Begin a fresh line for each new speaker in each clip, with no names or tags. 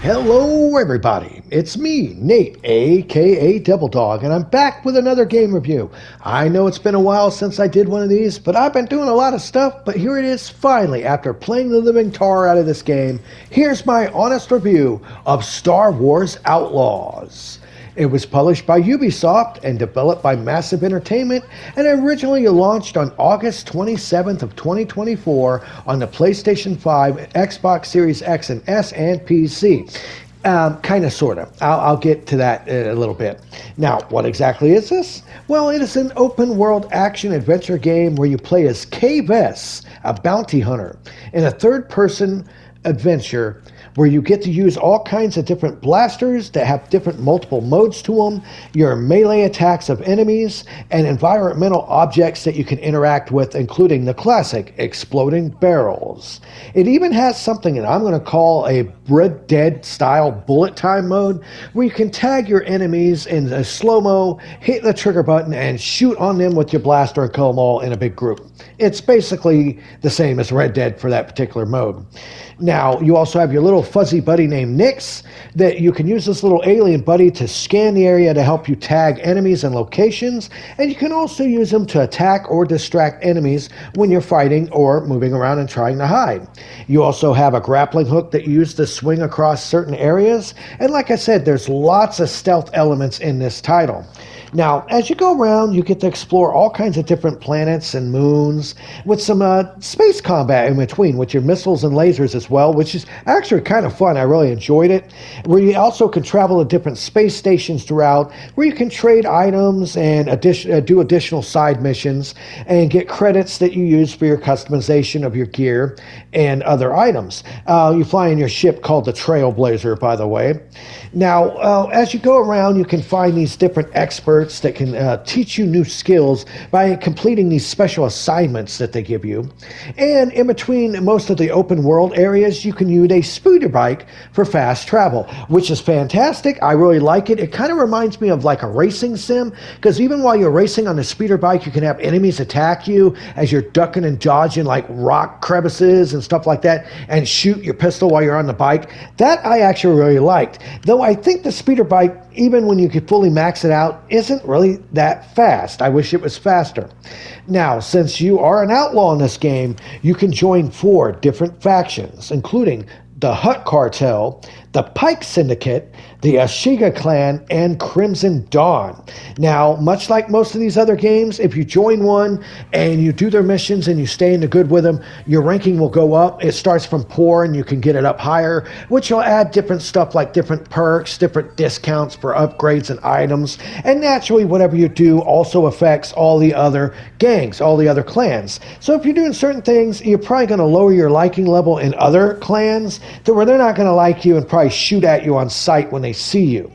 Hello everybody, it's me, Nate, aka Devil Dog, and I'm back with another game review. I know it's been a while since I did one of these, but I've been doing a lot of stuff, but here it is finally, after playing the living tar out of this game. Here's my honest review of Star Wars Outlaws. It was published by Ubisoft and developed by Massive Entertainment, and originally launched on August 27th of 2024 on the PlayStation 5, Xbox Series X and S, and PC. Kind of, sort of. I'll get to that in a little bit. Now, what exactly is this? Well, it is an open-world action-adventure game where you play as Vess, a bounty hunter, in a third-person adventure where you get to use all kinds of different blasters that have different multiple modes to them, your melee attacks of enemies, and environmental objects that you can interact with, including the classic exploding barrels. It even has something that I'm going to call a Red Dead style bullet time mode, where you can tag your enemies in a slow-mo, hit the trigger button, and shoot on them with your blaster and kill them all in a big group. It's basically the same as Red Dead for that particular mode. Now, you also have your little fuzzy buddy named Nyx, that you can use this little alien buddy to scan the area to help you tag enemies and locations, and you can also use them to attack or distract enemies when you're fighting or moving around and trying to hide. You also have a grappling hook that you use to swing across certain areas, and like I said, there's lots of stealth elements in this title. Now, as you go around, you get to explore all kinds of different planets and moons with some space combat in between with your missiles and lasers as well, which is actually kind of fun. I really enjoyed it. Where you also can travel to different space stations throughout, where you can trade items and do additional side missions and get credits that you use for your customization of your gear and other items. You fly in your ship called the Trailblazer, by the way. Now, as you go around, you can find these different experts that can teach you new skills by completing these special assignments that they give you. And in between most of the open world areas, you can use a speeder bike for fast travel, which is fantastic. I really like it. It kind of reminds me of like a racing sim, because even while you're racing on the speeder bike, you can have enemies attack you as you're ducking and dodging like rock crevices and stuff like that, and shoot your pistol while you're on the bike. That I actually really liked. Though I think the speeder bike, even when you could fully max it out, isn't really that fast. I wish it was faster. Now, since you are an outlaw in this game, you can join 4 different factions, including the Hutt Cartel, the Pike Syndicate, the Ashiga Clan, and Crimson Dawn. Now, much like most of these other games, if you join one and you do their missions and you stay in the good with them, your ranking will go up. It starts from poor and you can get it up higher, which will add different stuff like different perks, different discounts for upgrades and items. And naturally, whatever you do also affects all the other gangs, all the other clans. So if you're doing certain things, you're probably going to lower your liking level in other clans to where they're not going to like you and probably shoot at you on sight when they see you.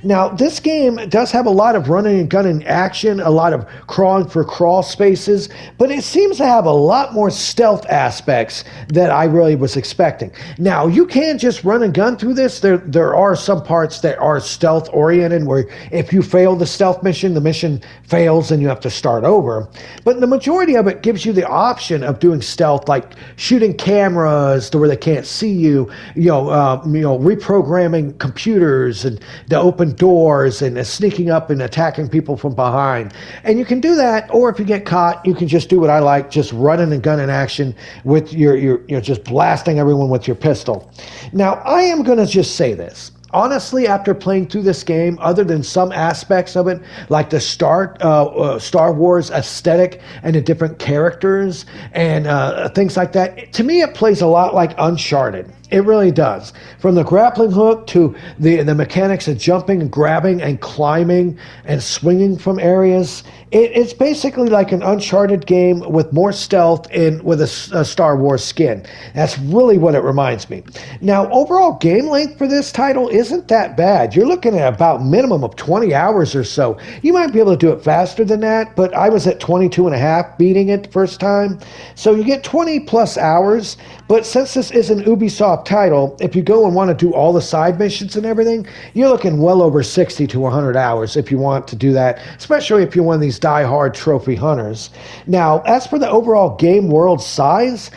Now, this game does have a lot of running and gunning action, a lot of crawling for crawl spaces, but it seems to have a lot more stealth aspects that I really was expecting. Now, you can just run and gun through this. There are some parts that are stealth oriented where if you fail the stealth mission, the mission fails and you have to start over. But the majority of it gives you the option of doing stealth, like shooting cameras to where they can't see you, reprogramming computers and the open doors and sneaking up and attacking people from behind. And you can do that, or if you get caught, you can just do what I like, just running and gunning action with you're just blasting everyone with your pistol. Now, I am going to just say this. Honestly, after playing through this game, other than some aspects of it, like the Star Wars aesthetic and the different characters and things like that, to me it plays a lot like Uncharted. It really does. From the grappling hook to the mechanics of jumping and grabbing and climbing and swinging from areas, it's basically like an Uncharted game with more stealth and with a Star Wars skin. That's really what it reminds me. Now, overall game length for this title isn't that bad. You're looking at about minimum of 20 hours or so. You might be able to do it faster than that, but I was at 22 and a half beating it the first time. So you get 20 plus hours, but since this is an Ubisoft Ubisoft title, if you go and want to do all the side missions and everything, you're looking well over 60 to 100 hours if you want to do that, especially if you're one of these die-hard trophy hunters. Now, as for the overall game world size,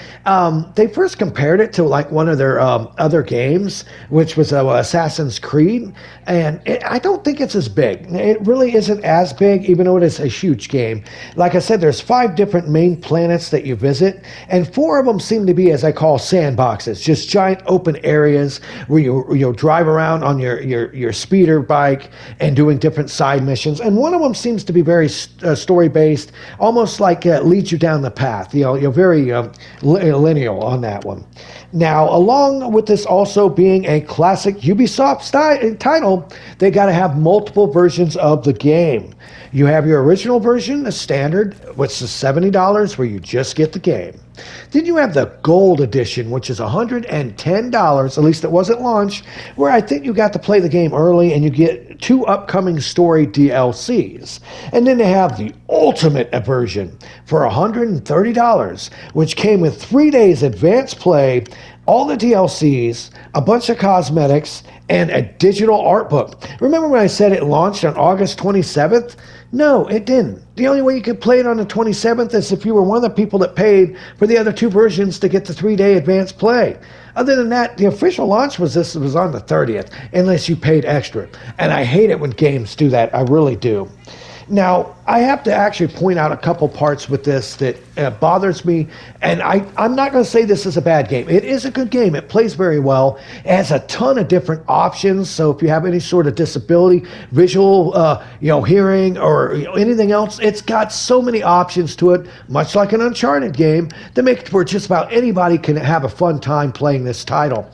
they first compared it to like one of their other games, which was Assassin's Creed, and I don't think it's as big. It really isn't as big, even though it is a huge game. Like I said, there's 5 different main planets that you visit, and 4 of them seem to be, as I call, sandboxes, just giant open areas where you drive around on your speeder bike and doing different side missions. And one of them seems to be very story based, almost like leads you down the path. You're very linear on that one. Now, along with this also being a classic Ubisoft title, they got to have multiple versions of the game. You have your original version, the standard, which is $70, where you just get the game. Then you have the Gold Edition, which is $110, at least it was at launch, where I think you got to play the game early and you get 2 upcoming story DLCs. And then they have the Ultimate version for $130, which came with 3 days advance play, all the DLCs, a bunch of cosmetics, and a digital art book. Remember when I said it launched on August 27th? No, it didn't. The only way you could play it on the 27th is if you were one of the people that paid for the other 2 versions to get the 3-day advance play. Other than that, the official launch was on the 30th, unless you paid extra. And I hate it when games do that. I really do. Now, I have to actually point out a couple parts with this that bothers me, and I'm not going to say this is a bad game. It is a good game. It plays very well. It has a ton of different options, so if you have any sort of disability, visual, hearing, or anything else, it's got so many options to it, much like an Uncharted game, that make it where just about anybody can have a fun time playing this title.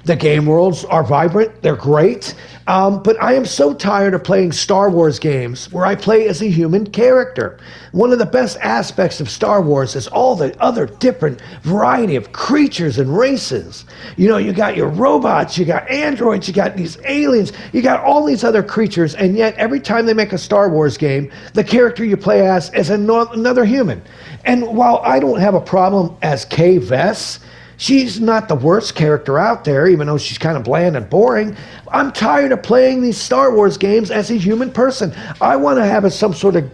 The game worlds are vibrant. They're great. But I am so tired of playing Star Wars games where I play as a human character. One of the best aspects of Star Wars is all the other different variety of creatures and races. You got your robots, you got androids, you got these aliens, you got all these other creatures, and yet every time they make a Star Wars game, the character you play as is another human. And while I don't have a problem as Vess, she's not the worst character out there, even though she's kind of bland and boring. I'm tired of playing these Star Wars games as a human person. I want to have some sort of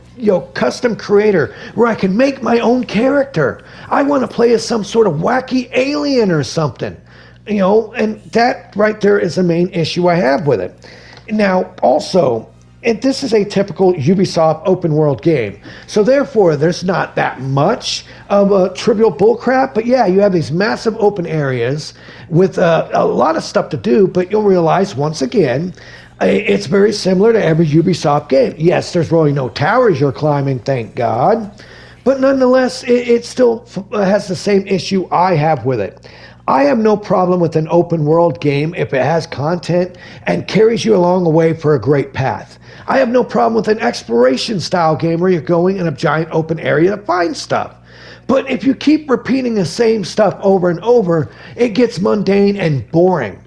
custom creator where I can make my own character. I want to play as some sort of wacky alien or something. And that right there is the main issue I have with it. Now, also, and this is a typical Ubisoft open world game. So therefore, there's not that much of a trivial bullcrap. But yeah, you have these massive open areas with a lot of stuff to do. But you'll realize, once again, it's very similar to every Ubisoft game. Yes, there's really no towers you're climbing, thank God. But nonetheless, it still has the same issue I have with it. I have no problem with an open world game if it has content and carries you along the way for a great path. I have no problem with an exploration style game where you're going in a giant open area to find stuff. But if you keep repeating the same stuff over and over, it gets mundane and boring.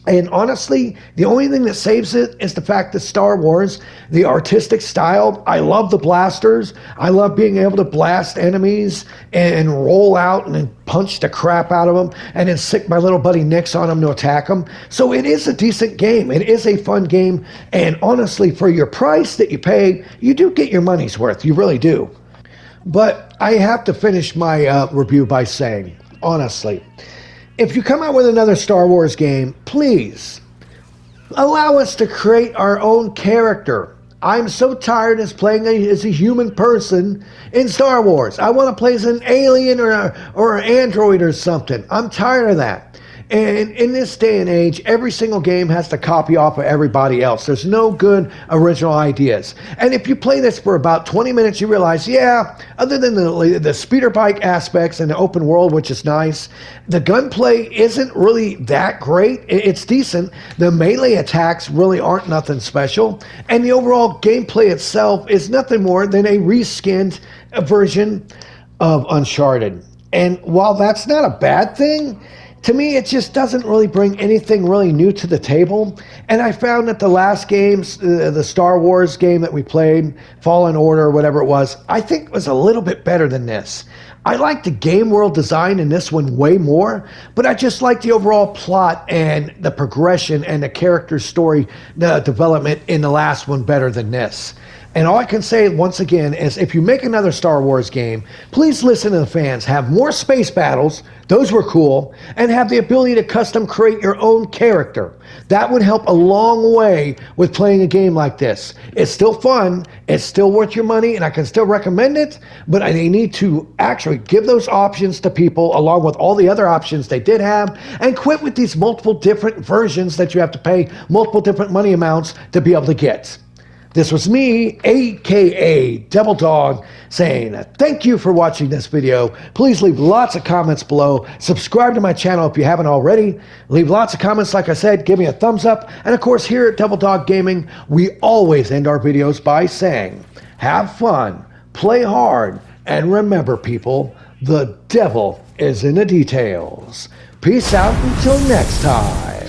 And honestly, the only thing that saves it is the fact that Star Wars, the artistic style, I love the blasters. I love being able to blast enemies and roll out and then punch the crap out of them and then sick my little buddy Nix on them to attack them. So it is a decent game. It is a fun game. And honestly, for your price that you pay, you do get your money's worth. You really do. But I have to finish my review by saying, honestly, if you come out with another Star Wars game, please allow us to create our own character. I'm so tired of playing as a human person in Star Wars. I want to play as an alien or an android or something. I'm tired of that. And in this day and age, every single game has to copy off of everybody else. There's no good original ideas. And if you play this for about 20 minutes, you realize, yeah, other than the speeder bike aspects and the open world, which is nice, the gunplay isn't really that great. It's decent. The melee attacks really aren't nothing special. And the overall gameplay itself is nothing more than a reskinned version of Uncharted. And while that's not a bad thing, to me, it just doesn't really bring anything really new to the table. And I found that the last games, the Star Wars game that we played, Fallen Order, or whatever it was, I think was a little bit better than this. I like the game world design in this one way more, but I just like the overall plot and the progression and the character story development in the last one better than this. And all I can say once again is if you make another Star Wars game, please listen to the fans. Have more space battles, those were cool, and have the ability to custom create your own character. That would help a long way with playing a game like this. It's still fun, it's still worth your money, and I can still recommend it, but they need to actually give those options to people along with all the other options they did have, and quit with these multiple different versions that you have to pay multiple different money amounts to be able to get. This was me, aka Devil Dog, saying thank you for watching this video. Please leave lots of comments below. Subscribe to my channel if you haven't already. Leave lots of comments, like I said. Give me a thumbs up. And of course, here at Devil Dog Gaming, we always end our videos by saying, have fun, play hard, and remember, people, the devil is in the details. Peace out until next time.